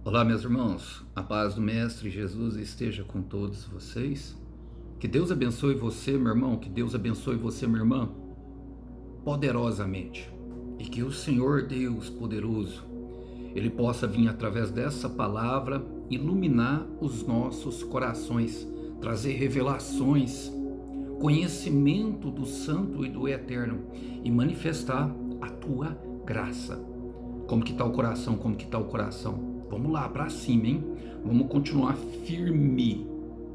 Olá, meus irmãos, a paz do Mestre Jesus esteja com todos vocês. Que Deus abençoe você, meu irmão, que Deus abençoe você, minha irmã, poderosamente. E que o Senhor Deus poderoso, Ele possa vir através dessa palavra iluminar os nossos corações, trazer revelações, conhecimento do Santo e do Eterno e manifestar a tua graça. Como que está o coração? Como que está o coração? Vamos lá, para cima, hein? Vamos continuar firme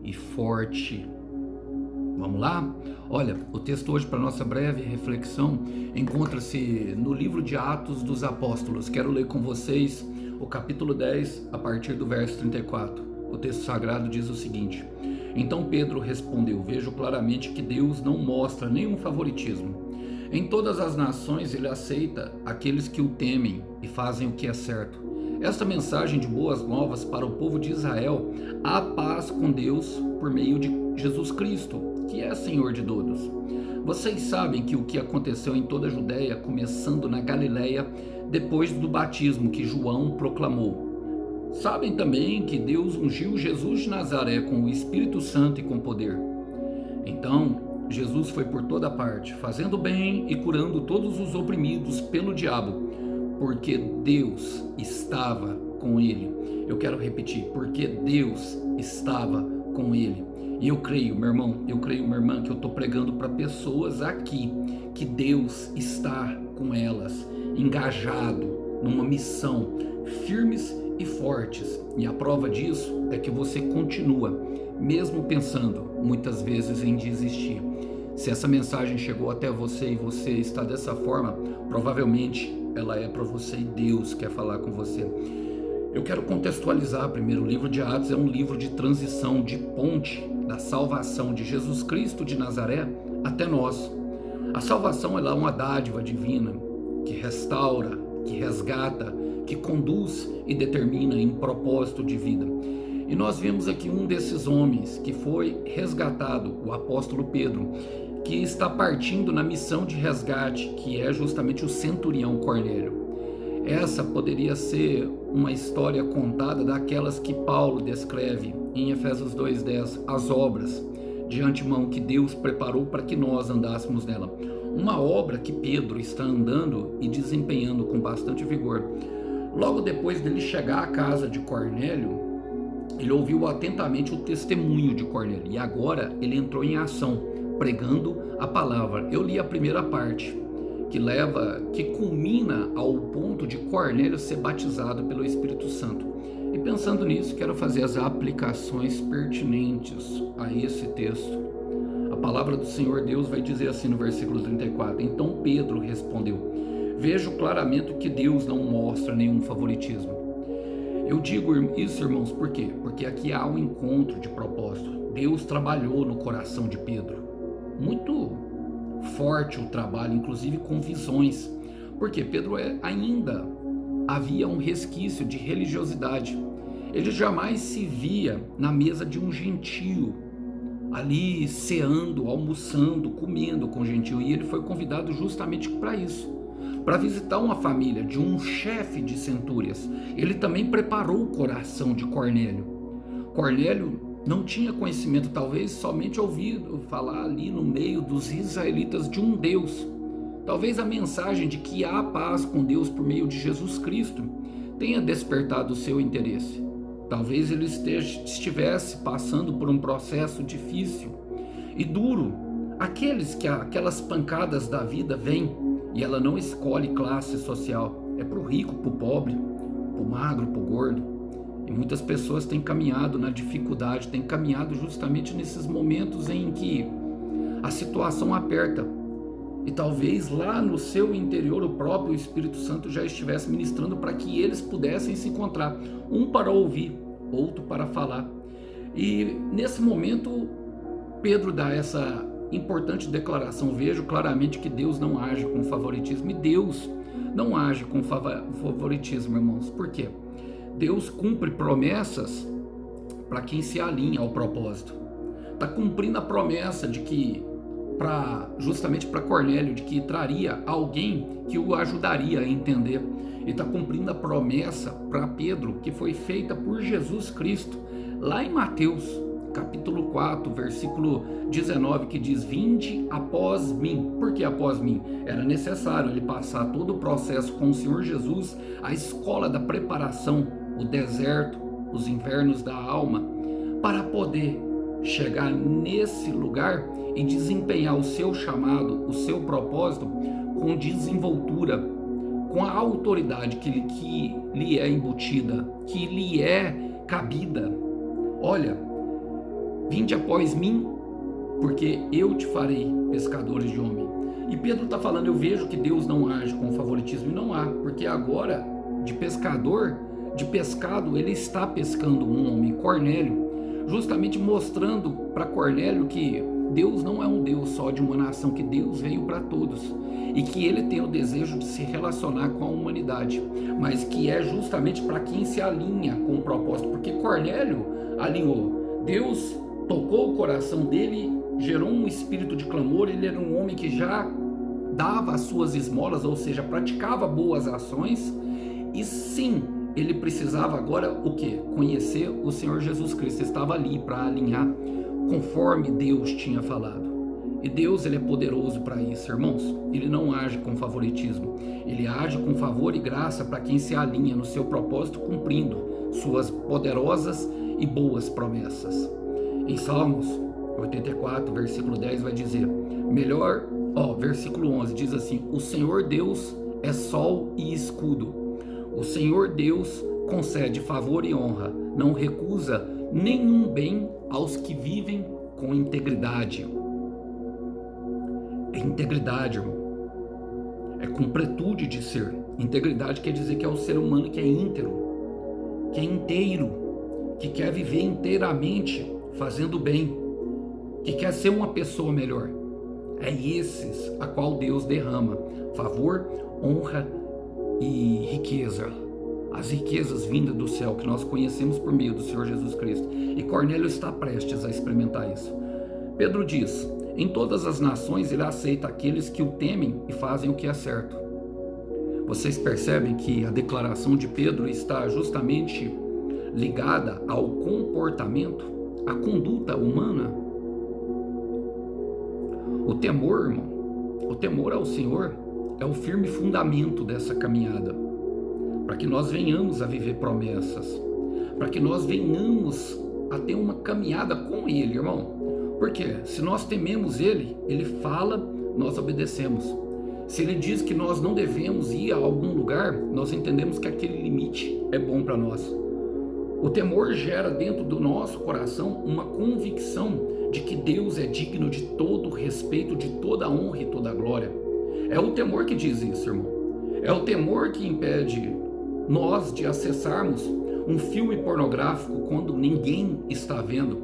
e forte. Vamos lá? Olha, o texto hoje para nossa breve reflexão encontra-se no livro de Atos dos Apóstolos. Quero ler com vocês o capítulo 10, a partir do verso 34. O texto sagrado diz o seguinte: Então Pedro respondeu: Vejo claramente que Deus não mostra nenhum favoritismo. Em todas as nações ele aceita aqueles que o temem e fazem o que é certo. Esta mensagem de boas novas para o povo de Israel: a paz com Deus por meio de Jesus Cristo, que é Senhor de todos. Vocês sabem que o que aconteceu em toda a Judéia, começando na Galiléia, depois do batismo que João proclamou. Sabem também que Deus ungiu Jesus de Nazaré com o Espírito Santo e com poder. Então, Jesus foi por toda parte, fazendo bem e curando todos os oprimidos pelo diabo, porque Deus estava com ele. Eu quero repetir, porque Deus estava com ele. E eu creio, meu irmão, eu creio, minha irmã, que eu estou pregando para pessoas aqui, que Deus está com elas, engajado numa missão, firmes e fortes. E a prova disso é que você continua, mesmo pensando muitas vezes em desistir. Se essa mensagem chegou até você e você está dessa forma, provavelmente ela é para você e Deus quer falar com você. Eu quero contextualizar primeiro. O livro de Atos é um livro de transição, de ponte da salvação de Jesus Cristo de Nazaré até nós. A salvação ela é uma dádiva divina que restaura, que resgata, que conduz e determina em propósito de vida. E nós vemos aqui um desses homens que foi resgatado, o apóstolo Pedro, que está partindo na missão de resgate, que é justamente o centurião Cornélio. Essa poderia ser uma história contada daquelas que Paulo descreve em Efésios 2:10, as obras de antemão que Deus preparou para que nós andássemos nela. Uma obra que Pedro está andando e desempenhando com bastante vigor. Logo depois dele chegar à casa de Cornélio, ele ouviu atentamente o testemunho de Cornélio e agora ele entrou em ação, pregando a palavra. Eu li a primeira parte, que culmina ao ponto de Cornélio ser batizado pelo Espírito Santo. E pensando nisso, quero fazer as aplicações pertinentes a esse texto. A palavra do Senhor Deus vai dizer assim no versículo 34: Então Pedro respondeu: Vejo claramente que Deus não mostra nenhum favoritismo. Eu digo isso, irmãos, por quê? Porque aqui há um encontro de propósito. Deus trabalhou no coração de Pedro. Muito forte o trabalho, inclusive com visões. Porque Pedro ainda havia um resquício de religiosidade. Ele jamais se via na mesa de um gentio, ali ceando, almoçando, comendo com gentio. E ele foi convidado justamente para isso, para visitar uma família de um chefe de centúrias. Ele também preparou o coração de Cornélio. Cornélio não tinha conhecimento, talvez somente ouvido falar ali no meio dos israelitas de um Deus. Talvez a mensagem de que há paz com Deus por meio de Jesus Cristo tenha despertado o seu interesse. Talvez ele estivesse passando por um processo difícil e duro. Aquelas pancadas da vida vêm e ela não escolhe classe social. É para o rico, para o pobre, para o magro, para o gordo. E muitas pessoas têm caminhado na dificuldade, têm caminhado justamente nesses momentos em que a situação aperta. E talvez lá no seu interior o próprio Espírito Santo já estivesse ministrando para que eles pudessem se encontrar. Um para ouvir, outro para falar. E nesse momento Pedro dá essa importante declaração: vejo claramente que Deus não age com favoritismo. E Deus não age com favoritismo, irmãos. Por quê? Deus cumpre promessas para quem se alinha ao propósito. Está cumprindo a promessa de que, justamente para Cornélio, de que traria alguém que o ajudaria a entender. Ele está cumprindo a promessa para Pedro que foi feita por Jesus Cristo, lá em Mateus, capítulo 4, versículo 19, que diz: vinde após mim. Por que após mim? Era necessário ele passar todo o processo com o Senhor Jesus, a escola da preparação, o deserto, os invernos da alma, para poder chegar nesse lugar e desempenhar o seu chamado, o seu propósito com desenvoltura, com a autoridade que lhe é embutida, que lhe é cabida. Olha, vinde após mim, porque eu te farei pescadores de homem. E Pedro está falando, eu vejo que Deus não age com favoritismo, e não há, porque agora, de pescador, de pescado, ele está pescando um homem, Cornélio, justamente mostrando para Cornélio que Deus não é um Deus só de uma nação, que Deus veio para todos, e que ele tem o desejo de se relacionar com a humanidade, mas que é justamente para quem se alinha com o propósito, porque Cornélio alinhou, Deus tocou o coração dele, gerou um espírito de clamor, ele era um homem que já dava as suas esmolas, ou seja, praticava boas ações, e sim, ele precisava agora o quê? Conhecer o Senhor Jesus Cristo, estava ali para alinhar conforme Deus tinha falado. E Deus, ele é poderoso para isso, irmãos. Ele não age com favoritismo, ele age com favor e graça para quem se alinha no seu propósito, cumprindo suas poderosas e boas promessas. Em Salmos 84, versículo 10 vai dizer, versículo 11 diz assim: o Senhor Deus é sol e escudo. O Senhor Deus concede favor e honra, não recusa nenhum bem aos que vivem com integridade. É integridade, irmão. É completude de ser. Integridade quer dizer que é o ser humano que é íntegro, que é inteiro, que quer viver inteiramente fazendo bem, que quer ser uma pessoa melhor. É esses a qual Deus derrama favor, honra e riqueza, as riquezas vindas do céu que nós conhecemos por meio do Senhor Jesus Cristo. E Cornélio está prestes a experimentar isso. Pedro diz: em todas as nações ele aceita aqueles que o temem e fazem o que é certo. Vocês percebem que a declaração de Pedro está justamente ligada ao comportamento, à conduta humana. O temor, irmão, o temor ao Senhor é o firme fundamento dessa caminhada, para que nós venhamos a viver promessas, para que nós venhamos a ter uma caminhada com Ele, irmão. Porque se nós tememos Ele, Ele fala, nós obedecemos. Se Ele diz que nós não devemos ir a algum lugar, nós entendemos que aquele limite é bom para nós. O temor gera dentro do nosso coração uma convicção de que Deus é digno de todo respeito, de toda honra e toda glória. É o temor que diz isso, irmão. É o temor que impede nós de acessarmos um filme pornográfico quando ninguém está vendo.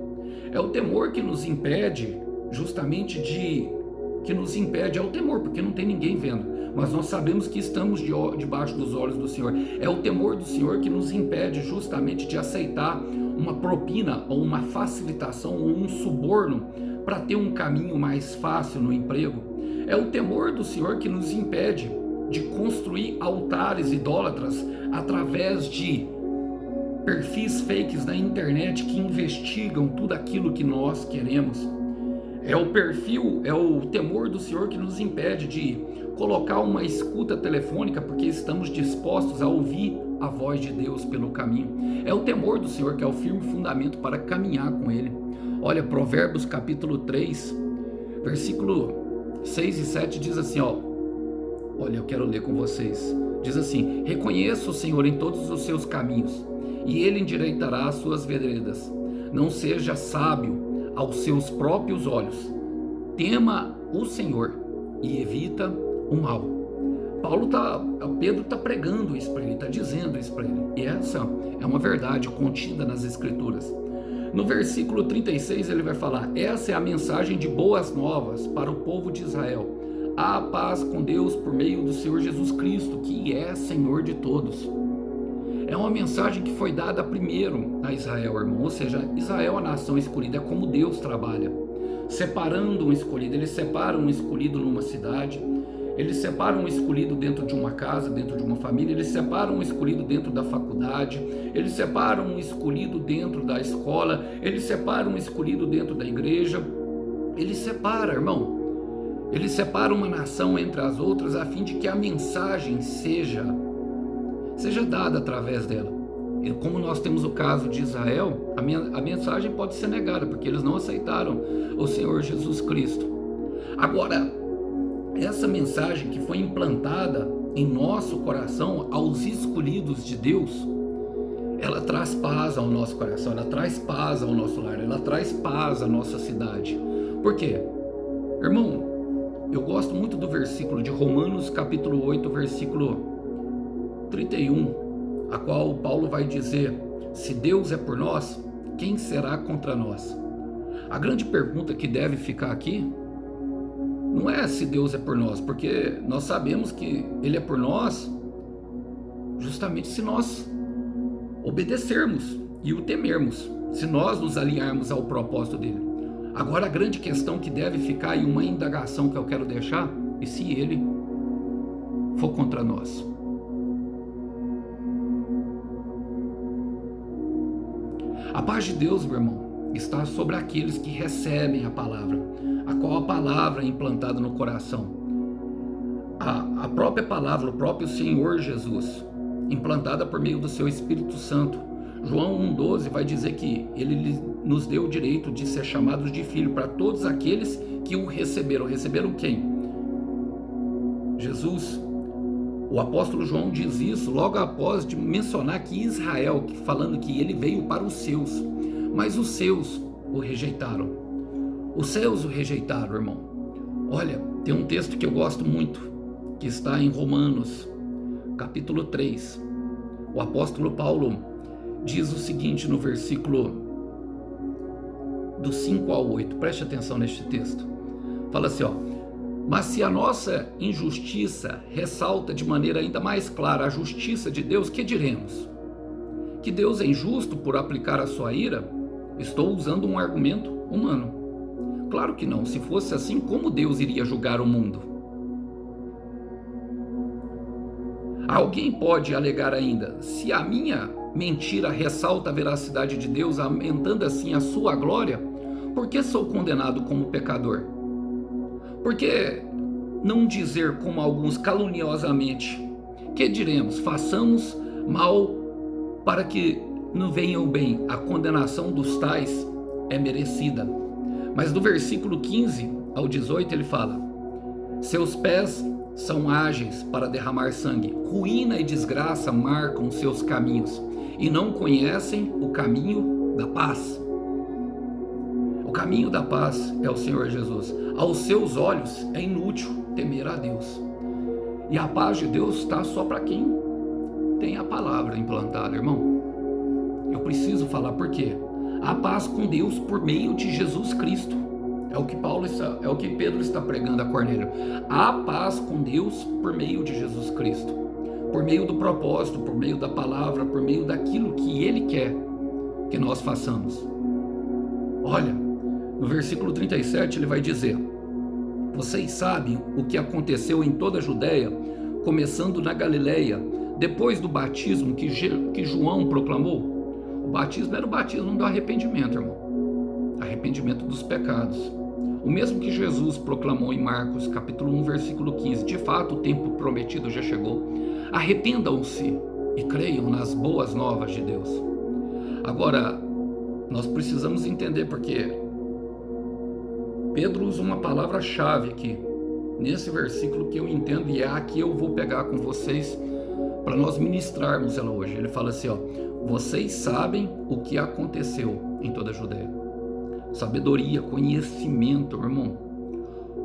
É o temor que nos impede justamente é o temor, porque não tem ninguém vendo, mas nós sabemos que estamos debaixo dos olhos do Senhor. É o temor do Senhor que nos impede justamente de aceitar uma propina ou uma facilitação ou um suborno para ter um caminho mais fácil no emprego. É o temor do Senhor que nos impede de construir altares idólatras através de perfis fakes na internet que investigam tudo aquilo que nós queremos. É o temor do Senhor que nos impede de colocar uma escuta telefônica porque estamos dispostos a ouvir a voz de Deus pelo caminho. É o temor do Senhor que é o firme fundamento para caminhar com Ele. Olha, Provérbios capítulo 3, versículo 6 e 7 diz assim, olha, eu quero ler com vocês. Diz assim: reconheça o Senhor em todos os seus caminhos, e Ele endireitará as suas veredas. Não seja sábio aos seus próprios olhos. Tema o Senhor e evita o mal. Pedro está pregando isso para ele, está dizendo isso para ele. E essa é uma verdade contida nas Escrituras. No versículo 36 ele vai falar: essa é a mensagem de boas novas para o povo de Israel. Há paz com Deus por meio do Senhor Jesus Cristo, que é Senhor de todos. É uma mensagem que foi dada primeiro a Israel, irmão. Ou seja, Israel, a nação escolhida, é como Deus trabalha. Separando um escolhido. Ele separa um escolhido numa cidade. Ele separa um escolhido dentro de uma casa, dentro de uma família. Ele separa um escolhido dentro da faculdade. Ele separa um escolhido dentro da escola. Ele separa um escolhido dentro da igreja. Ele separa, irmão. Ele separa uma nação entre as outras a fim de que a mensagem seja dada através dela. E como nós temos o caso de Israel, a mensagem pode ser negada, porque eles não aceitaram o Senhor Jesus Cristo. Agora, essa mensagem que foi implantada em nosso coração, aos escolhidos de Deus, ela traz paz ao nosso coração, ela traz paz ao nosso lar, ela traz paz à nossa cidade. Por quê? Irmão, eu gosto muito do versículo de Romanos capítulo 8, versículo 31, a qual Paulo vai dizer: se Deus é por nós, quem será contra nós? A grande pergunta que deve ficar aqui não é se Deus é por nós, porque nós sabemos que Ele é por nós justamente se nós obedecermos e o temermos, se nós nos alinharmos ao propósito dele. Agora a grande questão que deve ficar, e uma indagação que eu quero deixar, é se Ele for contra nós. A paz de Deus, meu irmão, está sobre aqueles que recebem a palavra, a qual a palavra é implantada no coração. A própria palavra, o próprio Senhor Jesus, implantada por meio do seu Espírito Santo. João 1,12 vai dizer que Ele nos deu o direito de ser chamados de filho para todos aqueles que o receberam. Receberam quem? Jesus. O apóstolo João diz isso logo após de mencionar que Israel, falando que ele veio para os seus, mas os seus o rejeitaram. Os seus o rejeitaram, irmão. Olha, tem um texto que eu gosto muito, que está em Romanos, capítulo 3. O apóstolo Paulo diz o seguinte no versículo do 5 ao 8. Preste atenção neste texto. Fala assim, ó: mas se a nossa injustiça ressalta de maneira ainda mais clara a justiça de Deus, que diremos? Que Deus é injusto por aplicar a sua ira? Estou usando um argumento humano. Claro que não. Se fosse assim, como Deus iria julgar o mundo? Alguém pode alegar ainda: se a minha mentira ressalta a veracidade de Deus, aumentando assim a sua glória, por que sou condenado como pecador? Por que não dizer como alguns caluniosamente? Que diremos? Façamos mal para que não venha o bem. A condenação dos tais é merecida. Mas do versículo 15 ao 18 ele fala: seus pés são ágeis para derramar sangue, ruína e desgraça marcam seus caminhos, e não conhecem o caminho da paz. O caminho da paz é o Senhor Jesus. Aos seus olhos é inútil temer a Deus. E a paz de Deus está só para quem tem a palavra implantada, irmão. Eu preciso falar por quê? A paz com Deus por meio de Jesus Cristo. É o que Pedro está pregando a Cornélio. A paz com Deus por meio de Jesus Cristo. Por meio do propósito, por meio da palavra, por meio daquilo que Ele quer que nós façamos. Olha, no versículo 37 ele vai dizer: vocês sabem o que aconteceu em toda a Judéia, começando na Galileia, depois do batismo que João proclamou. O batismo era o batismo do arrependimento, irmão. Arrependimento dos pecados. O mesmo que Jesus proclamou em Marcos, capítulo 1, versículo 15. De fato, o tempo prometido já chegou. Arrependam-se e creiam nas boas novas de Deus. Agora, nós precisamos entender porque Pedro usa uma palavra-chave aqui, nesse versículo que eu entendo, e é a que eu vou pegar com vocês para nós ministrarmos ela hoje. Ele fala assim, ó: vocês sabem o que aconteceu em toda a Judéia. Sabedoria, conhecimento, irmão.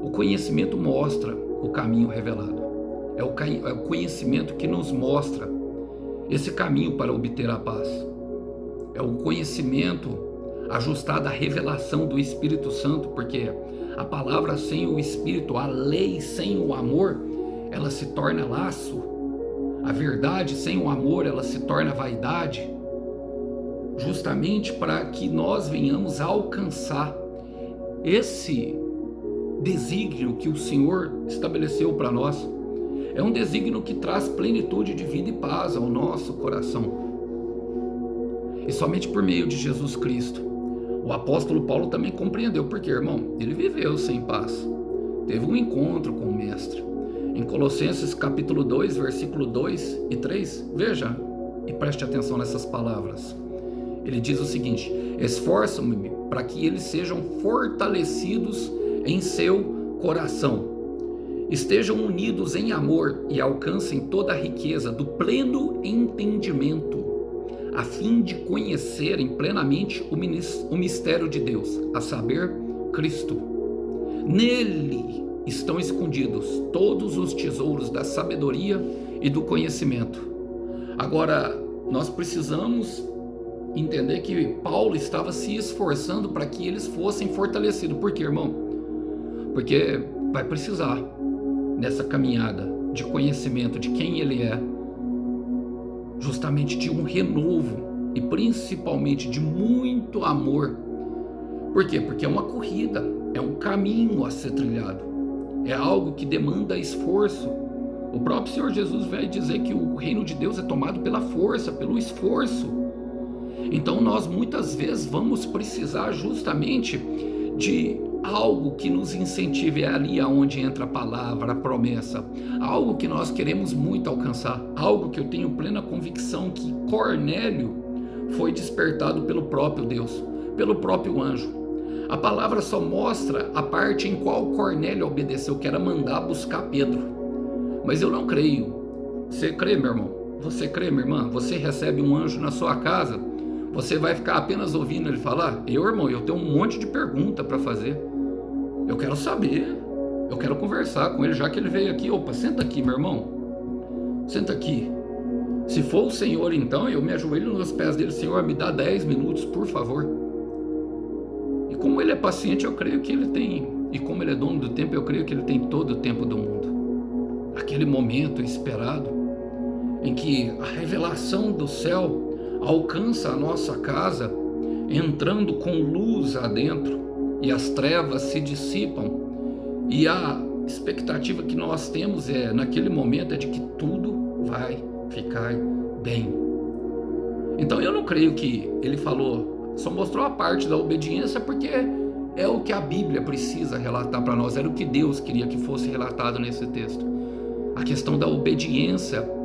O conhecimento mostra o caminho revelado. É o conhecimento que nos mostra esse caminho para obter a paz. É o conhecimento ajustado à revelação do Espírito Santo, porque a palavra sem o Espírito, a lei sem o amor, ela se torna laço. A verdade sem o amor, ela se torna vaidade. Justamente para que nós venhamos a alcançar desígnio que o Senhor estabeleceu para nós. É um desígnio que traz plenitude de vida e paz ao nosso coração. E somente por meio de Jesus Cristo. O apóstolo Paulo também compreendeu, porque, irmão, ele viveu sem paz. Teve um encontro com o Mestre. Em Colossenses capítulo 2, versículo 2 e 3, veja e preste atenção nessas palavras. Ele diz o seguinte: esforço-me para que eles sejam fortalecidos em seu coração, estejam unidos em amor e alcancem toda a riqueza do pleno entendimento, a fim de conhecerem plenamente o mistério de Deus, a saber, Cristo. Nele estão escondidos todos os tesouros da sabedoria e do conhecimento. Agora, nós precisamos entender que Paulo estava se esforçando para que eles fossem fortalecidos. Por quê, irmão? Porque vai precisar, nessa caminhada de conhecimento de quem ele é, justamente de um renovo e principalmente de muito amor. Por quê? Porque é uma corrida, é um caminho a ser trilhado, é algo que demanda esforço. O próprio Senhor Jesus vai dizer que o reino de Deus é tomado pela força, pelo esforço. Então nós muitas vezes vamos precisar justamente de algo que nos incentive. É ali aonde entra a palavra, a promessa, algo que nós queremos muito alcançar, algo que eu tenho plena convicção que Cornélio foi despertado pelo próprio Deus, pelo próprio anjo. A palavra só mostra a parte em qual Cornélio obedeceu, que era mandar buscar Pedro. Mas eu não creio. Você crê, meu irmão? Você crê, minha irmã? Você recebe um anjo na sua casa? Você vai ficar apenas ouvindo ele falar? Irmão, eu tenho um monte de pergunta para fazer. Eu quero saber. Eu quero conversar com ele, já que ele veio aqui. Opa, senta aqui, meu irmão. Senta aqui. Se for o Senhor, então, eu me ajoelho nos pés dele. Senhor, me dá 10 minutos, por favor. E como ele é paciente, eu creio que ele tem. E como ele é dono do tempo, eu creio que ele tem todo o tempo do mundo. Aquele momento esperado, em que a revelação do céu alcança a nossa casa, entrando com luz adentro, e as trevas se dissipam, e a expectativa que nós temos naquele momento é de que tudo vai ficar bem. Então eu não creio que ele falou, só mostrou a parte da obediência, porque é o que a Bíblia precisa relatar para nós, era o que Deus queria que fosse relatado nesse texto. A questão da obediência,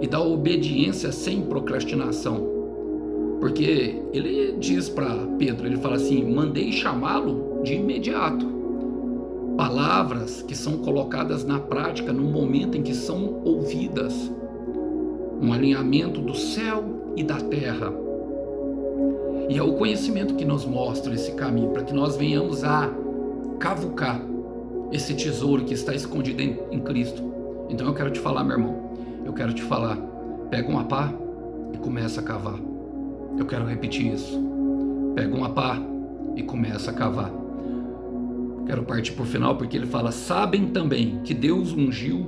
e da obediência sem procrastinação. Porque ele diz para Pedro, ele fala assim: mandei chamá-lo de imediato. Palavras que são colocadas na prática no momento em que são ouvidas. Um alinhamento do céu e da terra. E é o conhecimento que nos mostra esse caminho, para que nós venhamos a cavucar esse tesouro que está escondido em Cristo. Então eu quero te falar, meu irmão, eu quero te falar, pega uma pá e começa a cavar. Eu quero repetir isso. Pega uma pá e começa a cavar. Quero partir para o final, porque ele fala: sabem também que Deus ungiu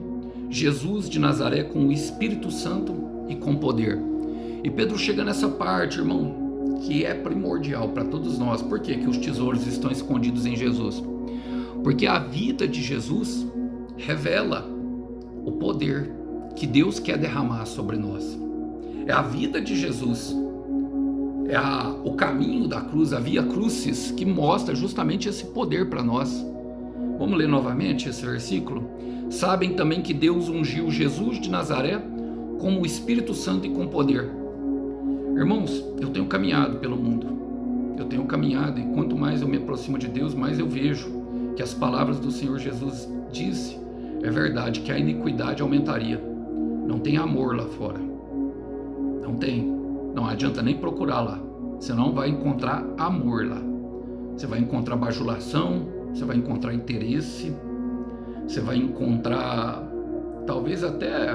Jesus de Nazaré com o Espírito Santo e com poder. E Pedro chega nessa parte, irmão, que é primordial para todos nós. Por quê? Que os tesouros estão escondidos em Jesus? Porque a vida de Jesus revela o poder que Deus quer derramar sobre nós. É a vida de Jesus, é o caminho da cruz, a via crucis, que mostra justamente esse poder para nós. Vamos ler novamente esse versículo? Sabem também que Deus ungiu Jesus de Nazaré com o Espírito Santo e com poder. Irmãos, eu tenho caminhado pelo mundo, eu tenho caminhado, e quanto mais eu me aproximo de Deus, mais eu vejo que as palavras do Senhor Jesus disse, é verdade, que a iniquidade aumentaria. Não tem amor lá fora, não tem, não adianta nem procurar lá, você não vai encontrar amor lá, você vai encontrar bajulação, você vai encontrar interesse, você vai encontrar talvez até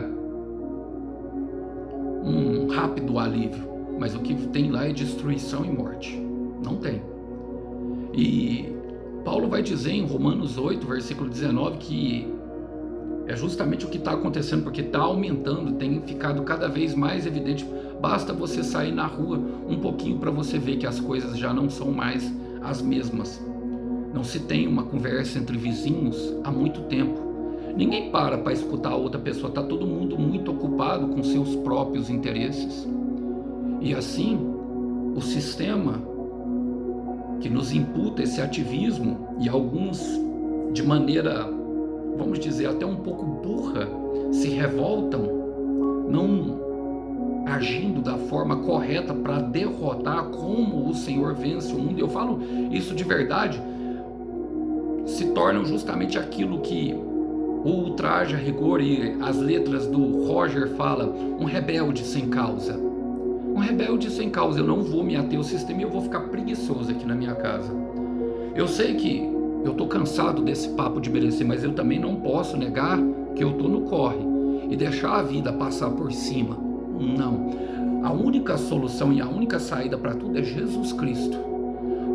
um rápido alívio, mas o que tem lá é destruição e morte, não tem. E Paulo vai dizer em Romanos 8, versículo 19, que é justamente o que está acontecendo, porque está aumentando, tem ficado cada vez mais evidente. Basta você sair na rua um pouquinho para você ver que as coisas já não são mais as mesmas. Não se tem uma conversa entre vizinhos há muito tempo. Ninguém para escutar a outra pessoa, está todo mundo muito ocupado com seus próprios interesses. E assim, o sistema que nos imputa esse ativismo, e alguns de maneira, vamos dizer, até um pouco burra, se revoltam, não agindo da forma correta para derrotar como o Senhor vence o mundo. Eu falo isso de verdade, se tornam justamente aquilo que o ultraje a rigor, e as letras do Roger fala, um rebelde sem causa. Um rebelde sem causa. Eu não vou me ater ao sistema e eu vou ficar preguiçoso aqui na minha casa. Eu sei que eu estou cansado desse papo de merecer, mas eu também não posso negar que eu estou no corre e deixar a vida passar por cima. Não. A única solução e a única saída para tudo é Jesus Cristo.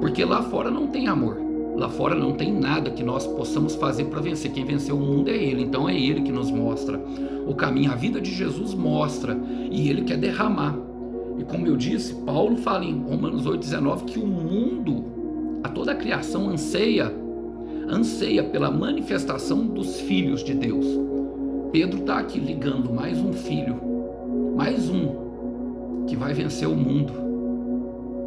Porque lá fora não tem amor. Lá fora não tem nada que nós possamos fazer para vencer. Quem venceu o mundo é Ele. Então é Ele que nos mostra o caminho. A vida de Jesus mostra e Ele quer derramar. E como eu disse, Paulo fala em Romanos 8,19 que o mundo, a toda a criação anseia pela manifestação dos filhos de Deus. Pedro está aqui ligando mais um filho, mais um que vai vencer o mundo.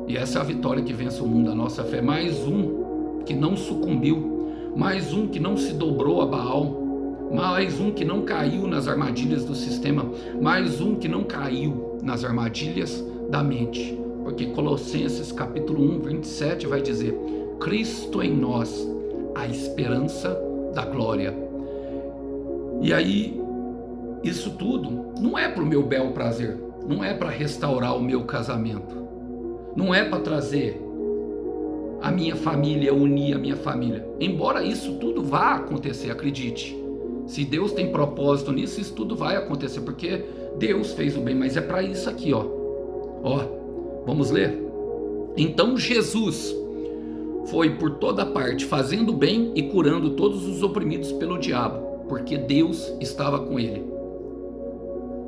E essa é a vitória que vence o mundo, a nossa fé. Mais um que não sucumbiu, mais um que não se dobrou a Baal, mais um que não caiu nas armadilhas do sistema, mais um que não caiu nas armadilhas da mente. Porque Colossenses capítulo 1, 27 vai dizer: Cristo em nós, a esperança da glória. E aí, isso tudo não é para o meu bel prazer, não é para restaurar o meu casamento, não é para trazer a minha família, unir a minha família. Embora isso tudo vá acontecer, acredite. Se Deus tem propósito nisso, isso tudo vai acontecer, porque Deus fez o bem, mas é para isso aqui, ó. Ó, vamos ler? Então Jesus foi por toda parte, fazendo bem e curando todos os oprimidos pelo diabo, porque Deus estava com ele.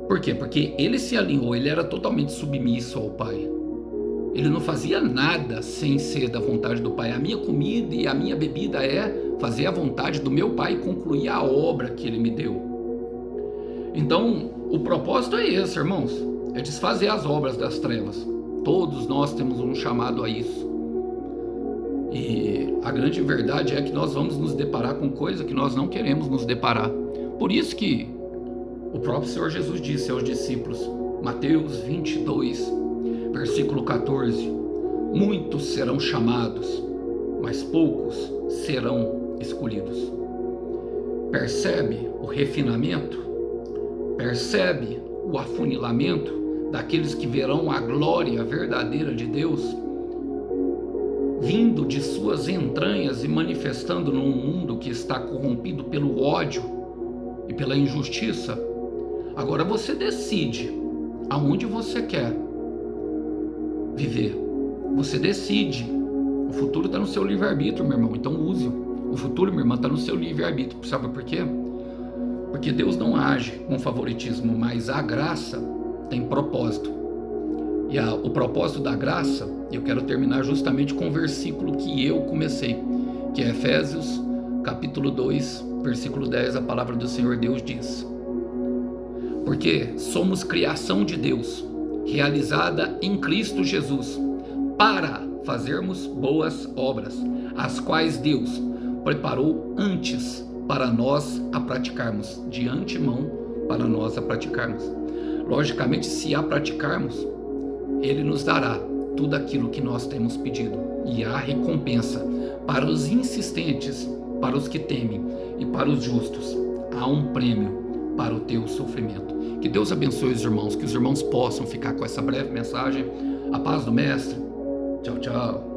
Por quê? Porque ele se alinhou, ele era totalmente submisso ao Pai. Ele não fazia nada sem ser da vontade do Pai. A minha comida e a minha bebida é fazer a vontade do meu Pai e concluir a obra que Ele me deu. Então, o propósito é esse, irmãos. É desfazer as obras das trevas. Todos nós temos um chamado a isso. E a grande verdade é que nós vamos nos deparar com coisa que nós não queremos nos deparar. Por isso que o próprio Senhor Jesus disse aos discípulos, Mateus 22, versículo 14: muitos serão chamados, mas poucos serão escolhidos. Percebe o refinamento? Percebe o afunilamento daqueles que verão a glória verdadeira de Deus vindo de suas entranhas e manifestando num mundo que está corrompido pelo ódio e pela injustiça? Agora você decide aonde você quer viver. Você decide. O futuro está no seu livre-arbítrio, meu irmão. Então use-o. O futuro, minha irmã, está no seu livre-arbítrio. Sabe por quê? Porque Deus não age com favoritismo, mas a graça tem propósito. E o propósito da graça, eu quero terminar justamente com o versículo que eu comecei, que é Efésios capítulo 2, versículo 10, a palavra do Senhor Deus diz: porque somos criação de Deus, realizada em Cristo Jesus, para fazermos boas obras, as quais Deus preparou antes para nós a praticarmos, de antemão para nós a praticarmos. Logicamente, se a praticarmos, Ele nos dará tudo aquilo que nós temos pedido, e há recompensa para os insistentes, para os que temem, e para os justos há um prêmio para o teu sofrimento. Que Deus abençoe os irmãos, que os irmãos possam ficar com essa breve mensagem. A paz do Mestre. Tchau, tchau.